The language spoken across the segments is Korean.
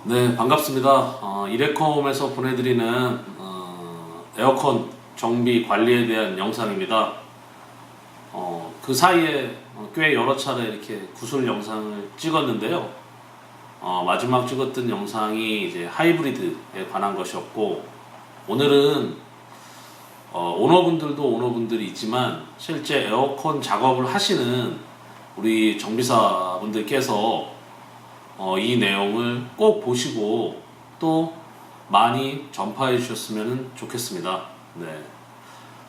네, 반갑습니다. 이레컴에서 보내드리는 에어컨 정비 관리에 대한 영상입니다. 그 사이에 꽤 여러 차례 이렇게 구술 영상을 찍었는데요. 마지막 찍었던 영상이 이제 하이브리드에 관한 것이었고, 오늘은 오너분들도 오너분들이 있지만 실제 에어컨 작업을 하시는 우리 정비사분들께서 이 내용을 꼭 보시고 또 많이 전파해 주셨으면 좋겠습니다. 네.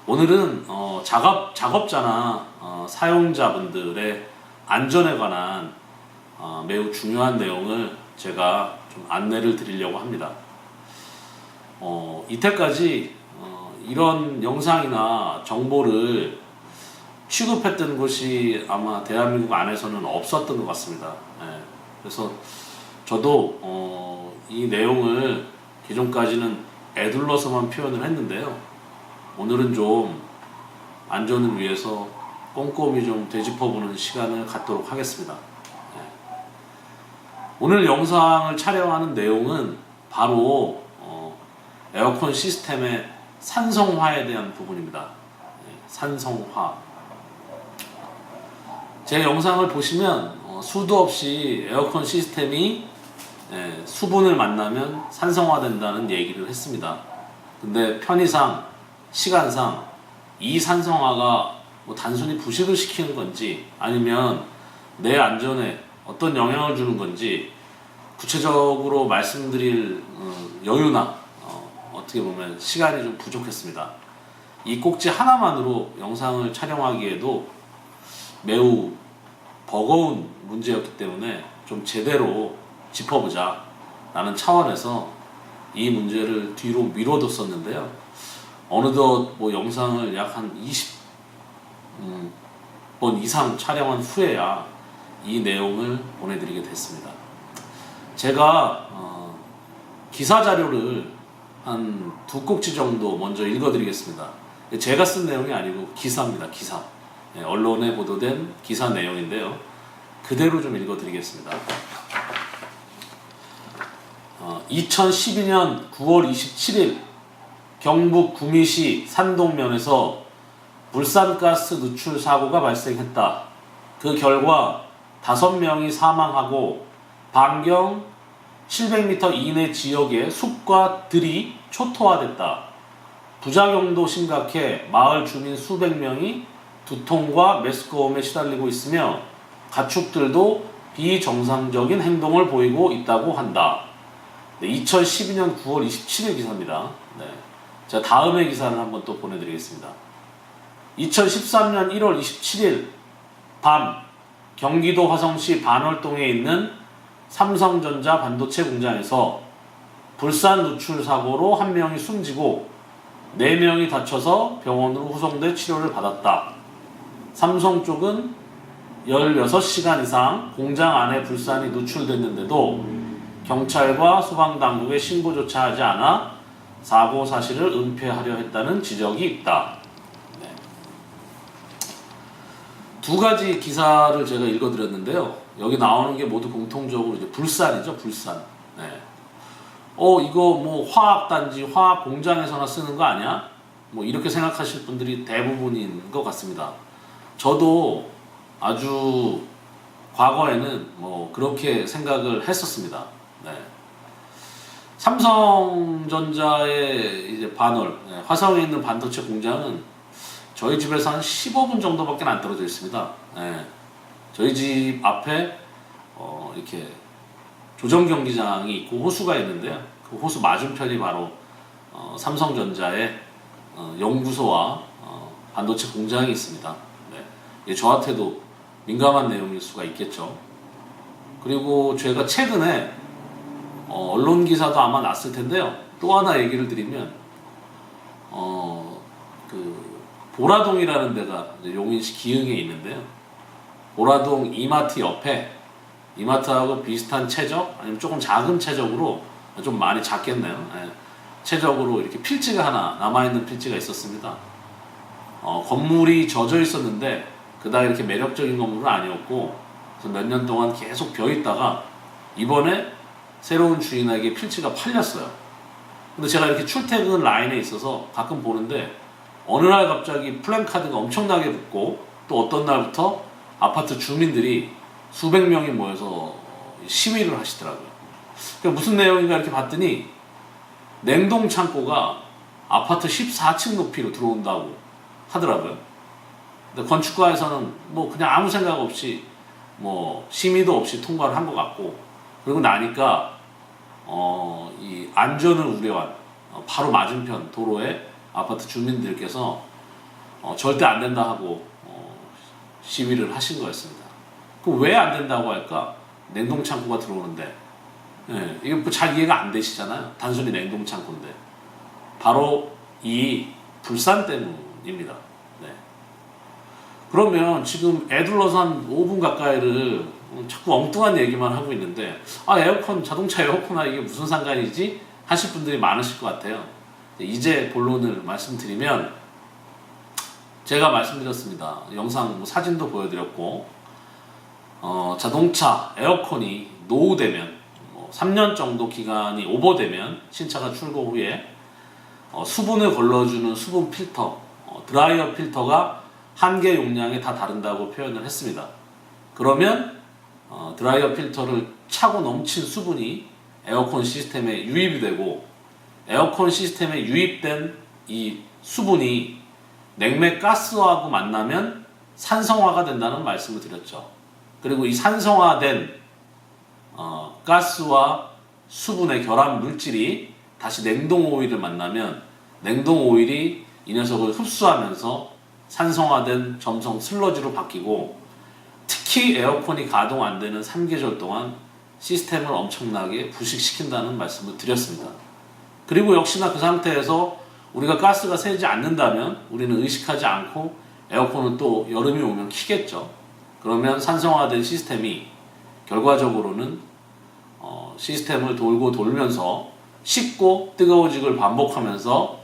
오늘은 작업자나 사용자분들의 안전에 관한 매우 중요한 내용을 제가 좀 안내를 드리려고 합니다. 이때까지 이런 영상이나 정보를 취급했던 곳이 아마 대한민국 안에서는 없었던 것 같습니다. 네. 그래서 저도 이 내용을 기존까지는 에둘러서만 표현을 했는데요. 오늘은 좀 안전을 위해서 꼼꼼히 좀 되짚어보는 시간을 갖도록 하겠습니다. 네. 오늘 영상을 촬영하는 내용은 바로 에어컨 시스템의 산성화에 대한 부분입니다. 네, 산성화. 제 영상을 보시면 수도 없이 에어컨 시스템이 수분을 만나면 산성화된다는 얘기를 했습니다. 근데 편의상, 시간상 이 산성화가 뭐 단순히 부식을 시키는 건지 아니면 내 안전에 어떤 영향을 주는 건지 구체적으로 말씀드릴 여유나 어떻게 보면 시간이 좀 부족했습니다. 이 꼭지 하나만으로 영상을 촬영하기에도 매우 버거운 문제였기 때문에 좀 제대로 짚어보자 라는 차원에서 이 문제를 뒤로 미뤄뒀었는데요. 어느덧 뭐 영상을 약 한 20번 이상 촬영한 후에야 이 내용을 보내드리게 됐습니다. 제가 기사 자료를 한 두 꼭지 정도 먼저 읽어드리겠습니다. 제가 쓴 내용이 아니고 기사입니다. 기사. 언론에 보도된 기사 내용인데요. 그대로 좀 읽어드리겠습니다. 2012년 9월 27일 경북 구미시 산동면에서 불산가스 누출 사고가 발생했다. 그 결과 5명이 사망하고 반경 700m 이내 지역의 숲과 들이 초토화됐다. 부작용도 심각해 마을 주민 수백 명이 두통과 메스꺼움에 시달리고 있으며 가축들도 비정상적인 행동을 보이고 있다고 한다. 네, 2012년 9월 27일 기사입니다. 네. 자, 다음의 기사를 한번 또 보내드리겠습니다. 2013년 1월 27일 밤 경기도 화성시 반월동에 있는 삼성전자 반도체 공장에서 불산 누출 사고로 1명이 숨지고 4명이 다쳐서 병원으로 후송돼 치료를 받았다. 삼성 쪽은 16시간 이상 공장 안에 불산이 누출됐는데도 경찰과 소방당국에 신고조차 하지 않아 사고 사실을 은폐하려 했다는 지적이 있다. 네. 두 가지 기사를 제가 읽어드렸는데요. 여기 나오는 게 모두 공통적으로 이제 불산이죠, 불산. 네. 이거 뭐 화학단지, 화학 공장에서나 쓰는 거 아니야? 뭐 이렇게 생각하실 분들이 대부분인 것 같습니다. 저도 아주 과거에는 뭐 그렇게 생각을 했었습니다. 네. 삼성전자의 이제 반월, 화성에 있는 반도체 공장은 저희 집에서 한 15분 정도밖에 안 떨어져 있습니다. 네. 저희 집 앞에 이렇게 조정 경기장이 있고 호수가 있는데요. 그 호수 맞은편이 바로 삼성전자의 연구소와 반도체 공장이 있습니다. 네. 저한테도 민감한 내용일 수가 있겠죠. 그리고 제가 최근에 언론 기사도 아마 났을 텐데요. 또 하나 얘기를 드리면 그 보라동이라는 데가 용인시 기흥에 있는데요. 보라동 이마트 옆에 이마트하고 비슷한 최적 아니면 조금 작은 최적으로 좀 많이 작겠네요. 네. 최적으로 이렇게 필지가 하나 남아있는 필지가 있었습니다. 건물이 젖어 있었는데 그다음 이렇게 매력적인 건물은 아니었고 몇 년 동안 계속 비어 있다가 이번에 새로운 주인에게 필지가 팔렸어요. 근데 제가 이렇게 출퇴근 라인에 있어서 가끔 보는데 어느 날 갑자기 플랜카드가 엄청나게 붙고 또 어떤 날부터 아파트 주민들이 수백 명이 모여서 시위를 하시더라고요. 그러니까 무슨 내용인가 이렇게 봤더니 냉동 창고가 아파트 14층 높이로 들어온다고 하더라고요. 근데 건축가에서는 뭐 그냥 아무 생각 없이 뭐 심의도 없이 통과를 한 것 같고, 그리고 나니까 이 안전을 우려한 바로 맞은편 도로에 아파트 주민들께서 절대 안 된다 하고 시위를 하신 거였습니다. 그럼 왜 안 된다고 할까? 냉동 창고가 들어오는데, 예, 이게 뭐 잘 이해가 안 되시잖아요. 단순히 냉동 창고인데 바로 이 불산 때문입니다. 네. 그러면 지금 애둘러서 한 5분 가까이를 자꾸 엉뚱한 얘기만 하고 있는데, 에어컨, 자동차 에어컨과 이게 무슨 상관이지? 하실 분들이 많으실 것 같아요. 이제 본론을 말씀드리면, 제가 말씀드렸습니다. 영상 사진도 보여드렸고, 자동차 에어컨이 노후되면 3년 정도 기간이 오버되면 신차가 출고 후에 수분을 걸러주는 수분 필터, 드라이어 필터가 한개 용량에 다 다른다고 표현을 했습니다. 그러면 드라이어 필터를 차고 넘친 수분이 에어컨 시스템에 유입이 되고, 에어컨 시스템에 유입된 이 수분이 냉매 가스하고 만나면 산성화가 된다는 말씀을 드렸죠. 그리고 이 산성화된 가스와 수분의 결합 물질이 다시 냉동 오일을 만나면 냉동 오일이 이 녀석을 흡수하면서 산성화된 점성 슬러지로 바뀌고, 특히 에어컨이 가동 안 되는 3계절 동안 시스템을 엄청나게 부식시킨다는 말씀을 드렸습니다. 그리고 역시나 그 상태에서 우리가 가스가 새지 않는다면 우리는 의식하지 않고 에어컨을 또 여름이 오면 켜겠죠. 그러면 산성화된 시스템이 결과적으로는 시스템을 돌고 돌면서 식고 뜨거워지기를 반복하면서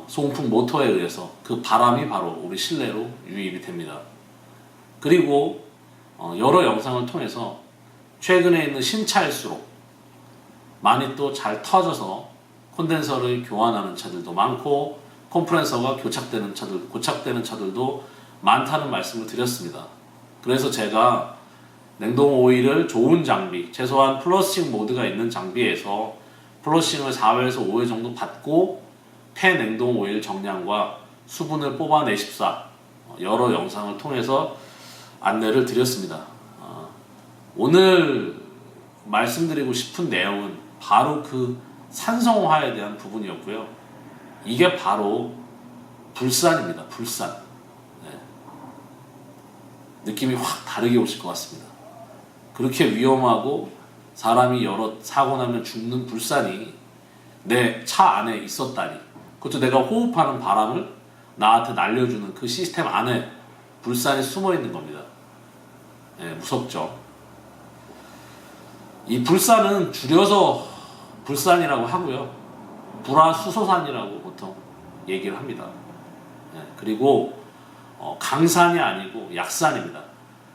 송풍 모터에 의해서 그 바람이 바로 우리 실내로 유입이 됩니다. 그리고 여러 영상을 통해서 최근에 있는 신차일수록 많이 또 잘 터져서 콘덴서를 교환하는 차들도 많고, 컴프레서가 고착되는 차들도 많다는 말씀을 드렸습니다. 그래서 제가 냉동 오일을 좋은 장비, 최소한 플러싱 모드가 있는 장비에서 플러싱을 4회에서 5회 정도 받고 폐 냉동 오일 정량과 수분을 뽑아내십사 여러 영상을 통해서 안내를 드렸습니다. 오늘 말씀드리고 싶은 내용은 바로 그 산성화에 대한 부분이었고요. 이게 바로 불산입니다. 불산. 네. 느낌이 확 다르게 오실 것 같습니다. 그렇게 위험하고 사람이 여러 사고 나면 죽는 불산이 내 차 안에 있었다니, 그것도 내가 호흡하는 바람을 나한테 날려주는 그 시스템 안에 불산이 숨어 있는 겁니다. 네, 무섭죠. 이 불산은 줄여서 불산이라고 하고요, 불화수소산이라고 보통 얘기를 합니다. 네, 그리고 강산이 아니고 약산입니다.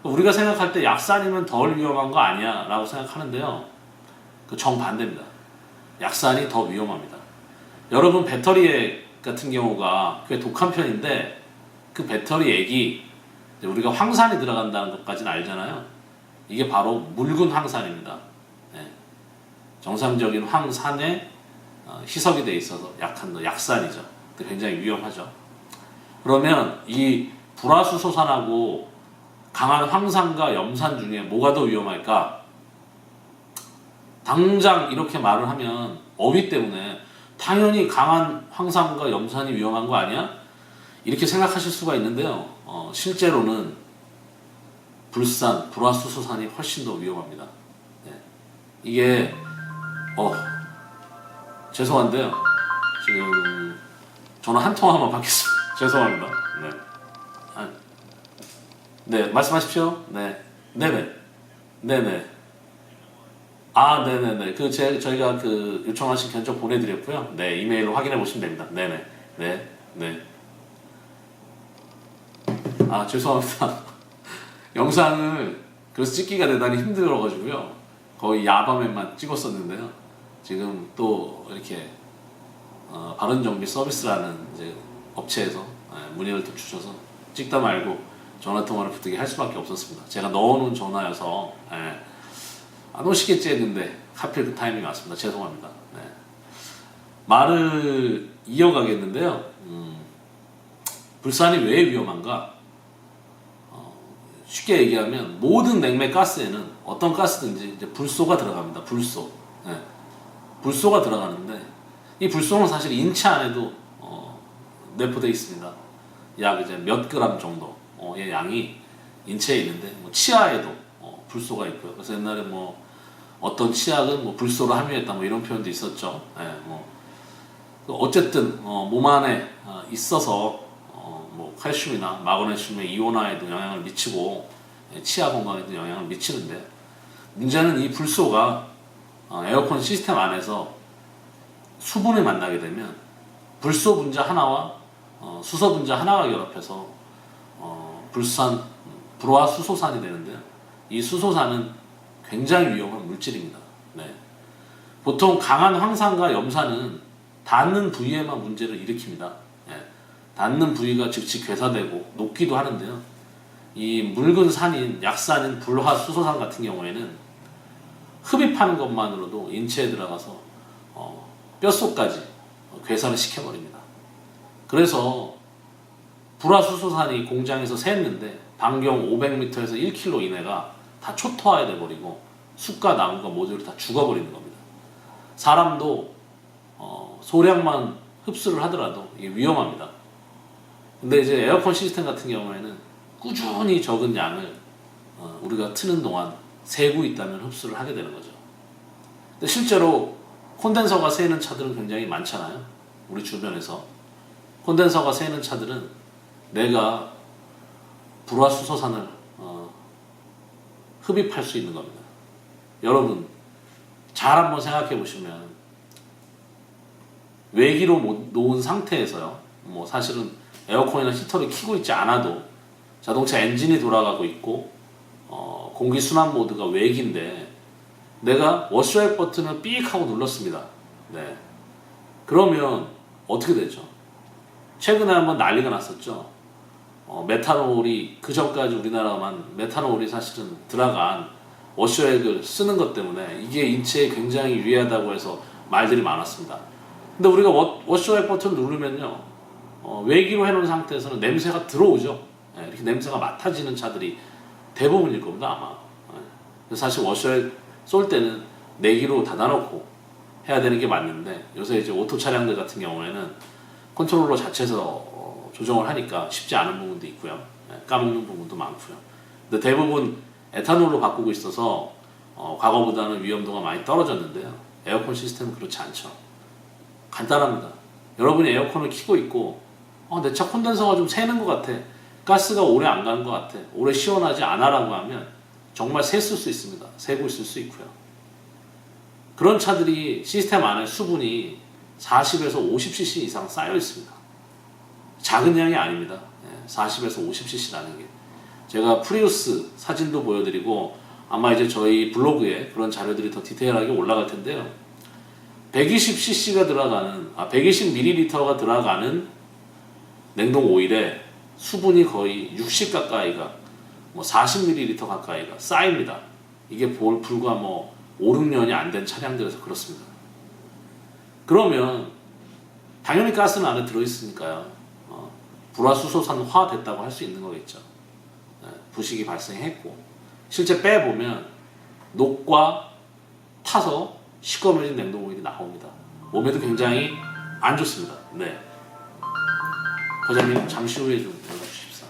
우리가 생각할 때 약산이면 덜 위험한 거 아니야 라고 생각하는데요, 그 정반대입니다. 약산이 더 위험합니다. 여러분, 배터리 같은 경우가 꽤 독한 편인데, 그 배터리 액이 우리가 황산이 들어간다는 것까지는 알잖아요. 이게 바로 묽은 황산입니다. 네. 정상적인 황산에 희석이 돼 있어서 약한 약산이죠. 굉장히 위험하죠. 그러면 이 불화수소산하고 강한 황산과 염산 중에 뭐가 더 위험할까? 당장 이렇게 말을 하면 어휘 때문에 당연히 강한 황산과 염산이 위험한 거 아니야? 이렇게 생각하실 수가 있는데요. 실제로는 불산, 불화수소산이 훨씬 더 위험합니다. 네. 이게 죄송한데요, 지금 전화 한 통화만 받겠습니다. 죄송합니다. 네. 네, 말씀하십시오. 네, 네네, 네네. 네네네. 저희가 요청하신 견적 보내드렸고요. 네, 이메일로 확인해 보시면 됩니다. 네네, 네. 죄송합니다. 영상을 그래서 찍기가 대단히 힘들어가지고요. 거의 야밤에만 찍었었는데요. 지금 또 이렇게 바른정비 서비스라는 이제 업체에서 문의를 또 주셔서 찍다 말고 전화통화를 부득이 할 수밖에 없었습니다. 제가 넣어놓은 전화여서 안 오시겠지 했는데 하필 그 타이밍이 왔습니다. 죄송합니다. 네. 말을 이어가겠는데요. 불산이 왜 위험한가? 쉽게 얘기하면 모든 냉매 가스에는 어떤 가스든지 이제 불소가 들어갑니다. 불소. 네. 불소가 들어가는데 이 불소는 사실 인체 안에도 내포되어 있습니다. 약 이제 몇 그램 정도의 양이 인체에 있는데 뭐 치아에도 불소가 있고요. 그래서 옛날에 뭐 어떤 치약은 뭐 불소를 함유했다 뭐 이런 표현도 있었죠. 뭐 어쨌든 몸 안에 있어서 뭐 칼슘이나 마그네슘의 이온화에도 영향을 미치고 치아 건강에도 영향을 미치는데 문제는 이 불소가 에어컨 시스템 안에서 수분을 만나게 되면 불소 분자 하나와 수소 분자 하나가 결합해서 불화 수소산이 되는데요. 이 수소산은 굉장히 위험한 물질입니다. 네. 보통 강한 황산과 염산은 닿는 부위에만 문제를 일으킵니다. 네. 닿는 부위가 즉시 괴사되고 녹기도 하는데요. 이 묽은 산인 약산인 불화 수소산 같은 경우에는 흡입하는 것만으로도 인체에 들어가서 뼛속까지 괴사를 시켜버립니다. 그래서 불화수소산이 공장에서 샜는데 반경 500m에서 1km 이내가 다 초토화해 돼버리고 숲과 나무가 모두 다 죽어버리는 겁니다. 사람도 소량만 흡수를 하더라도 이게 위험합니다. 근데 이제 에어컨 시스템 같은 경우에는 꾸준히 적은 양을 우리가 트는 동안 새고 있다면 흡수를 하게 되는 거죠. 근데 실제로 콘덴서가 새는 차들은 굉장히 많잖아요. 우리 주변에서 콘덴서가 새는 차들은 내가 불화수소산을 흡입할 수 있는 겁니다. 여러분 잘 한번 생각해 보시면 외기로 놓은 상태에서요. 뭐 사실은 에어컨이나 히터를 켜고 있지 않아도 자동차 엔진이 돌아가고 있고 공기 순환 모드가 외기인데 내가 워셔액 버튼을 삑 하고 눌렀습니다. 네. 그러면 어떻게 되죠? 최근에 한번 난리가 났었죠. 메탄올이 그 전까지 우리나라만 메탄올이 사실은 들어간 워셔액을 쓰는 것 때문에 이게 인체에 굉장히 유해하다고 해서 말들이 많았습니다. 근데 우리가 워셔액 버튼을 누르면요, 외기로 해놓은 상태에서는 냄새가 들어오죠. 네, 이렇게 냄새가 맡아지는 차들이 대부분일 겁니다, 아마. 네. 사실 워셔액 쏠 때는 내기로 닫아놓고 해야 되는 게 맞는데 요새 이제 오토 차량들 같은 경우에는 컨트롤러 자체에서 조정을 하니까 쉽지 않은 부분도 있고요. 까먹는 부분도 많고요. 근데 대부분 에탄올로 바꾸고 있어서 과거보다는 위험도가 많이 떨어졌는데요. 에어컨 시스템은 그렇지 않죠. 간단합니다. 여러분이 에어컨을 켜고 있고 내 차 콘덴서가 좀 새는 것 같아. 가스가 오래 안 가는 것 같아. 오래 시원하지 않아라고 하면 정말 샜을 수 있습니다. 새고 있을 수 있고요. 그런 차들이 시스템 안에 수분이 40에서 50cc 이상 쌓여 있습니다. 작은 양이 아닙니다. 40에서 50cc라는 게. 제가 프리우스 사진도 보여드리고 아마 이제 저희 블로그에 그런 자료들이 더 디테일하게 올라갈 텐데요. 120cc가 들어가는, 120ml가 들어가는 냉동 오일에 수분이 거의 60 가까이가, 뭐 40ml 가까이가 쌓입니다. 이게 불과 뭐 5, 6년이 안 된 차량들에서 그렇습니다. 그러면 당연히 가스는 안에 들어있으니까요. 불화수소산화 됐다고 할 수 있는 거겠죠. 부식이 발생했고 실제 빼보면 녹과 타서 시꺼매진 냉동오일이 나옵니다. 몸에도 굉장히 안 좋습니다. 네. 과장님 잠시 후에 좀 연락 주십사.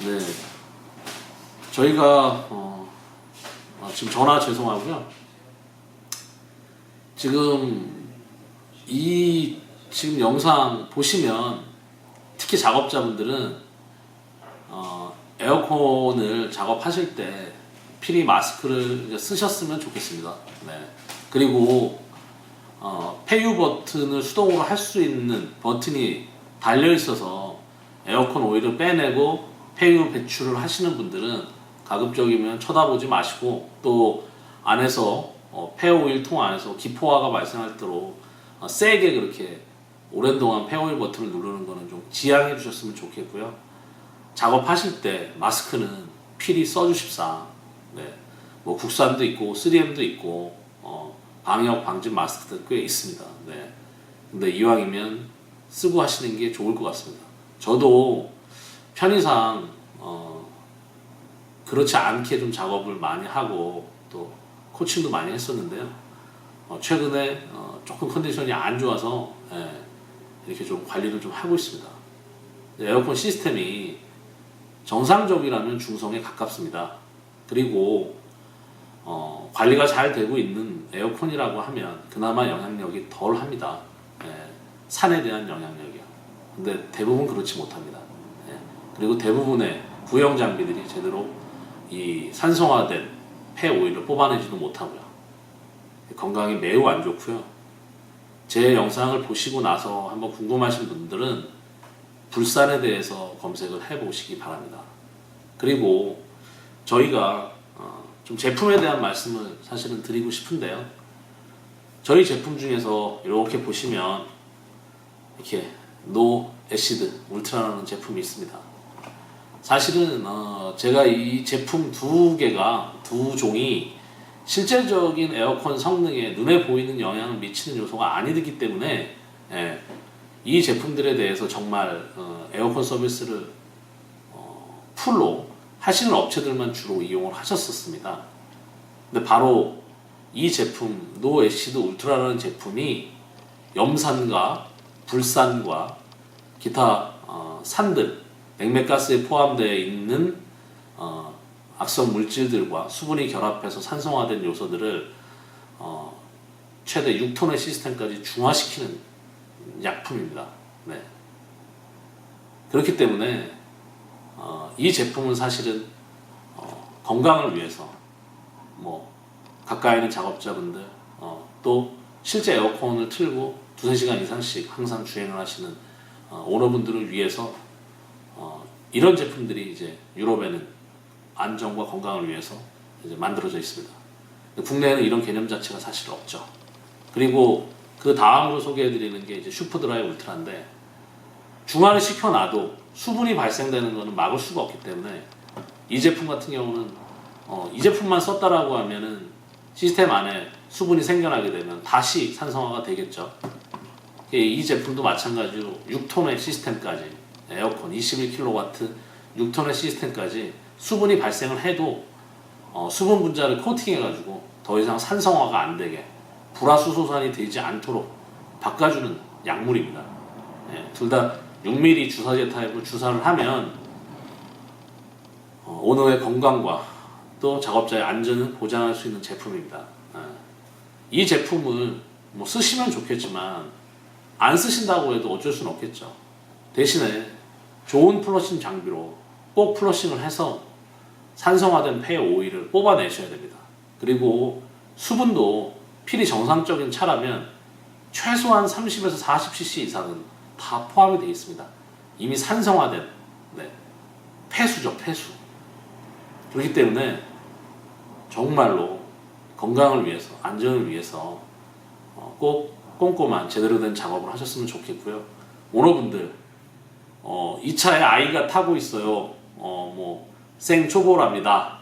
네. 저희가 지금 전화 죄송하고요. 지금 영상 보시면 특히 작업자분들은 에어컨을 작업하실 때 필히 마스크를 쓰셨으면 좋겠습니다. 네. 그리고 폐유 버튼을 수동으로 할 수 있는 버튼이 달려 있어서 에어컨 오일을 빼내고 폐유 배출을 하시는 분들은 가급적이면 쳐다보지 마시고, 또 안에서 폐오일 통 안에서 기포화가 발생할 때로 세게 그렇게 오랜 동안 폐오일 버튼을 누르는 거는 좀 지양해 주셨으면 좋겠고요. 작업하실 때 마스크는 필히 써주십사. 네. 뭐 국산도 있고 3M도 있고 방역 방지 마스크도 꽤 있습니다. 네. 근데 이왕이면 쓰고 하시는 게 좋을 것 같습니다. 저도 편의상 그렇지 않게 좀 작업을 많이 하고 또 코칭도 많이 했었는데요. 최근에 조금 컨디션이 안 좋아서 이렇게 좀 관리를 좀 하고 있습니다. 에어컨 시스템이 정상적이라면 중성에 가깝습니다. 그리고 관리가 잘 되고 있는 에어컨이라고 하면 그나마 영향력이 덜 합니다. 산에 대한 영향력이요. 근데 대부분 그렇지 못합니다. 그리고 대부분의 구형 장비들이 제대로 이 산성화된 폐 오일을 뽑아내지도 못하고요. 건강이 매우 안 좋고요. 제 영상을 보시고 나서 한번 궁금하신 분들은 불산에 대해서 검색을 해보시기 바랍니다. 그리고 저희가 좀 제품에 대한 말씀을 사실은 드리고 싶은데요. 저희 제품 중에서 이렇게 보시면 이렇게 노 애시드 울트라라는 제품이 있습니다. 사실은 제가 이 제품 두 종이 실질적인 에어컨 성능에 눈에 보이는 영향을 미치는 요소가 아니기 때문에 이 제품들에 대해서 정말 에어컨 서비스를 풀로 하시는 업체들만 주로 이용을 하셨었습니다. 근데 바로 이 제품 노 애시드 울트라라는 제품이 염산과 불산과 기타 산들, 맥메가스에 포함되어 있는 악성 물질들과 수분이 결합해서 산성화된 요소들을 최대 6톤의 시스템까지 중화시키는 약품입니다. 네. 그렇기 때문에 이 제품은 사실은 건강을 위해서 뭐 가까이 있는 작업자분들 또 실제 에어컨을 틀고 2-3시간 이상씩 항상 주행을 하시는 오너분들을 위해서 이런 제품들이 이제 유럽에는 안전과 건강을 위해서 이제 만들어져 있습니다. 국내에는 이런 개념 자체가 사실 없죠. 그리고 그 다음으로 소개해드리는 게 이제 슈퍼드라이 울트라인데 중화를 시켜놔도 수분이 발생되는 것은 막을 수가 없기 때문에 이 제품 같은 경우는 이 제품만 썼다라고 하면은 시스템 안에 수분이 생겨나게 되면 다시 산성화가 되겠죠. 이 제품도 마찬가지로 6톤의 시스템까지 에어컨 21kW 6톤의 시스템까지 수분이 발생을 해도 수분 분자를 코팅해가지고 더 이상 산성화가 안 되게 불화수소산이 되지 않도록 바꿔주는 약물입니다. 둘 다 6mm 주사제 타입으로 주사를 하면 오너의 건강과 또 작업자의 안전을 보장할 수 있는 제품입니다. 이 제품을 뭐 쓰시면 좋겠지만 안 쓰신다고 해도 어쩔 수는 없겠죠. 대신에 좋은 플러싱 장비로 꼭 플러싱을 해서 산성화된 폐 오일을 뽑아내셔야 됩니다. 그리고 수분도 필히 정상적인 차라면 최소한 30에서 40cc 이상은 다 포함이 되어 있습니다. 이미 산성화된 폐수죠, 폐수. 그렇기 때문에 정말로 건강을 위해서, 안전을 위해서 꼭 꼼꼼한 제대로 된 작업을 하셨으면 좋겠고요. 오너분들 이 차에 아이가 타고 있어요. 생초보랍니다.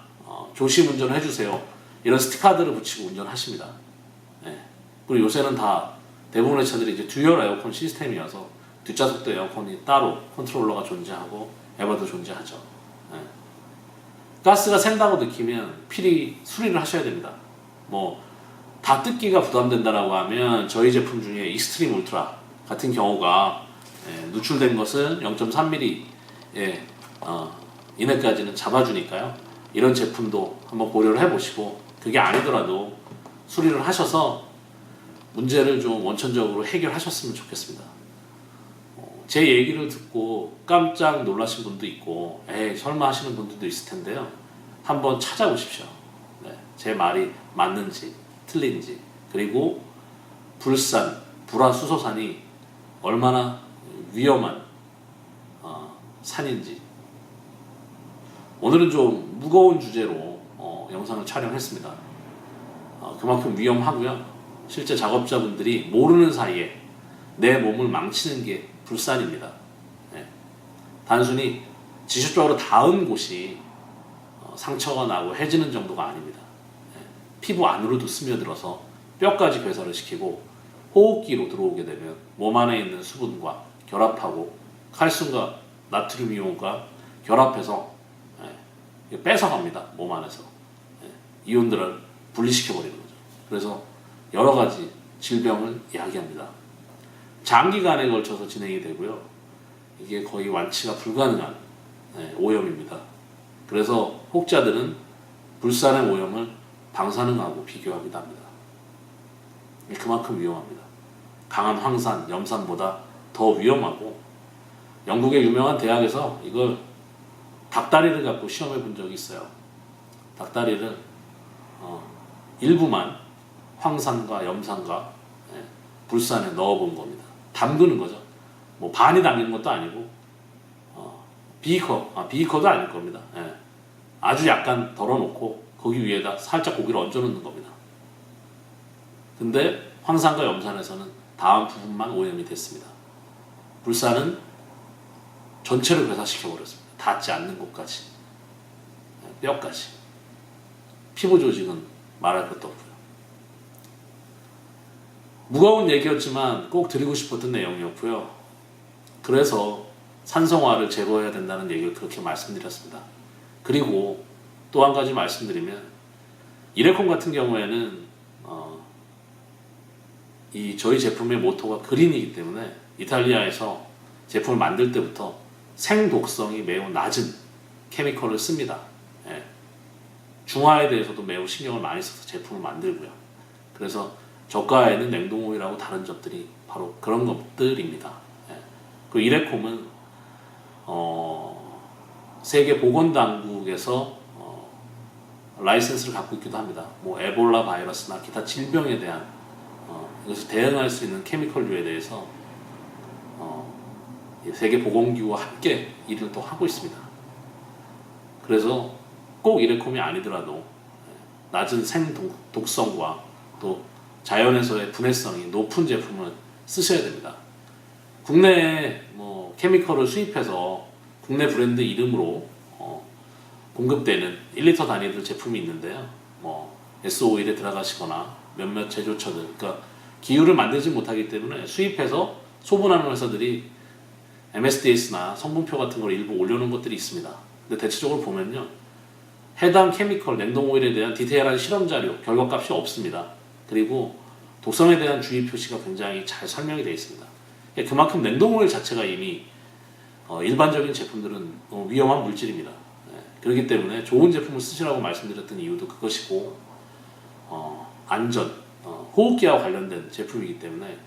조심 운전을 해주세요. 이런 스티커들을 붙이고 운전하십니다. 그리고 요새는 다 대부분의 차들이 이제 듀얼 에어컨 시스템이어서 뒷좌석도 에어컨이 따로 컨트롤러가 존재하고 에버도 존재하죠. 가스가 샌다고 느끼면 필히 수리를 하셔야 됩니다. 다 뜯기가 부담된다라고 하면 저희 제품 중에 익스트림 울트라 같은 경우가 누출된 것은 0.3mm 이내까지는 잡아주니까요. 이런 제품도 한번 고려를 해보시고 그게 아니더라도 수리를 하셔서 문제를 좀 원천적으로 해결하셨으면 좋겠습니다. 제 얘기를 듣고 깜짝 놀라신 분도 있고 에이 설마 하시는 분들도 있을 텐데요. 한번 찾아보십시오. 제 말이 맞는지 틀린지 그리고 불산, 불화수소산이 얼마나 위험한 산인지 오늘은 좀 무거운 주제로 영상을 촬영했습니다. 그만큼 위험하고요. 실제 작업자분들이 모르는 사이에 내 몸을 망치는 게 불산입니다. 네. 단순히 지속적으로 닿은 곳이 상처가 나고 해지는 정도가 아닙니다. 네. 피부 안으로도 스며들어서 뼈까지 괴사를 시키고 호흡기로 들어오게 되면 몸 안에 있는 수분과 결합하고 칼슘과 나트륨 이온과 결합해서 뺏어갑니다. 몸 안에서. 이온들을 분리시켜버리는 거죠. 그래서 여러 가지 질병을 야기합니다. 장기간에 걸쳐서 진행이 되고요. 이게 거의 완치가 불가능한 오염입니다. 그래서 혹자들은 불산의 오염을 방사능하고 비교하기도 합니다. 그만큼 위험합니다. 강한 황산, 염산보다 더 위험하고 영국의 유명한 대학에서 이걸 닭다리를 갖고 시험해 본 적이 있어요. 닭다리를 일부만 황산과 염산과 불산에 넣어본 겁니다. 담그는 거죠. 뭐 반이 담기는 것도 아니고 비커도 아닐 겁니다. 아주 약간 덜어놓고 거기 위에다 살짝 고기를 얹어놓는 겁니다. 근데 황산과 염산에서는 다음 부분만 오염이 됐습니다. 불산은 전체를 괴사시켜버렸습니다. 닿지 않는 곳까지, 뼈까지. 피부 조직은 말할 것도 없고요. 무거운 얘기였지만 꼭 드리고 싶었던 내용이었고요. 그래서 산성화를 제거해야 된다는 얘기를 그렇게 말씀드렸습니다. 그리고 또 한 가지 말씀드리면 이레콤 같은 경우에는 이 저희 제품의 모토가 그린이기 때문에 이탈리아에서 제품을 만들 때부터 생독성이 매우 낮은 케미컬을 씁니다. 중화에 대해서도 매우 신경을 많이 써서 제품을 만들고요. 그래서 저가에는 냉동오일하고 다른 점들이 바로 그런 것들입니다. 그 이레콤은 세계보건당국에서 라이센스를 갖고 있기도 합니다. 뭐 에볼라 바이러스나 기타 질병에 대한 이것을 대응할 수 있는 케미컬류에 대해서 세계보건기구와 함께 일을 또 하고 있습니다. 그래서 꼭 이레콤이 아니더라도 낮은 생독성과 또 자연에서의 분해성이 높은 제품을 쓰셔야 됩니다. 국내에 뭐 케미컬을 수입해서 국내 브랜드 이름으로 공급되는 1리터 단위들 제품이 있는데요. 뭐 S-오일에 들어가시거나 몇몇 제조처들, 그러니까 기유를 만들지 못하기 때문에 수입해서 소분하는 회사들이 MSDS나 성분표 같은 걸 일부 올려놓은 것들이 있습니다. 근데 대체적으로 보면요, 해당 케미컬, 냉동오일에 대한 디테일한 실험 자료, 결과값이 없습니다. 그리고 독성에 대한 주의 표시가 굉장히 잘 설명이 되어 있습니다. 그만큼 냉동오일 자체가 이미 일반적인 제품들은 위험한 물질입니다. 그렇기 때문에 좋은 제품을 쓰시라고 말씀드렸던 이유도 그것이고, 안전, 호흡기와 관련된 제품이기 때문에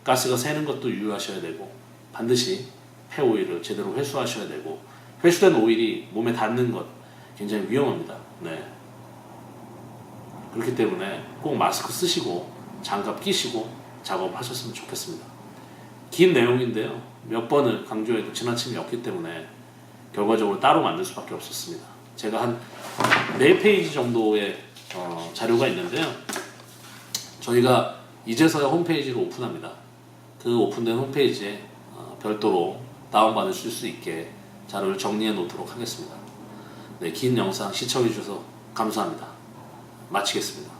가스가 새는 것도 유의하셔야 되고, 반드시 폐오일을 제대로 회수하셔야 되고, 회수된 오일이 몸에 닿는 것 굉장히 위험합니다. 그렇기 때문에 꼭 마스크 쓰시고 장갑 끼시고 작업하셨으면 좋겠습니다. 긴 내용인데요, 몇 번을 강조해도 지나침이 없기 때문에 결과적으로 따로 만들 수밖에 없었습니다. 제가 한 4페이지 정도의 자료가 있는데요, 저희가 이제서야 홈페이지를 오픈합니다. 그 오픈된 홈페이지에 별도로 다운받으실 수 있게 자료를 정리해 놓도록 하겠습니다. 긴 영상 시청해 주셔서 감사합니다. 마치겠습니다.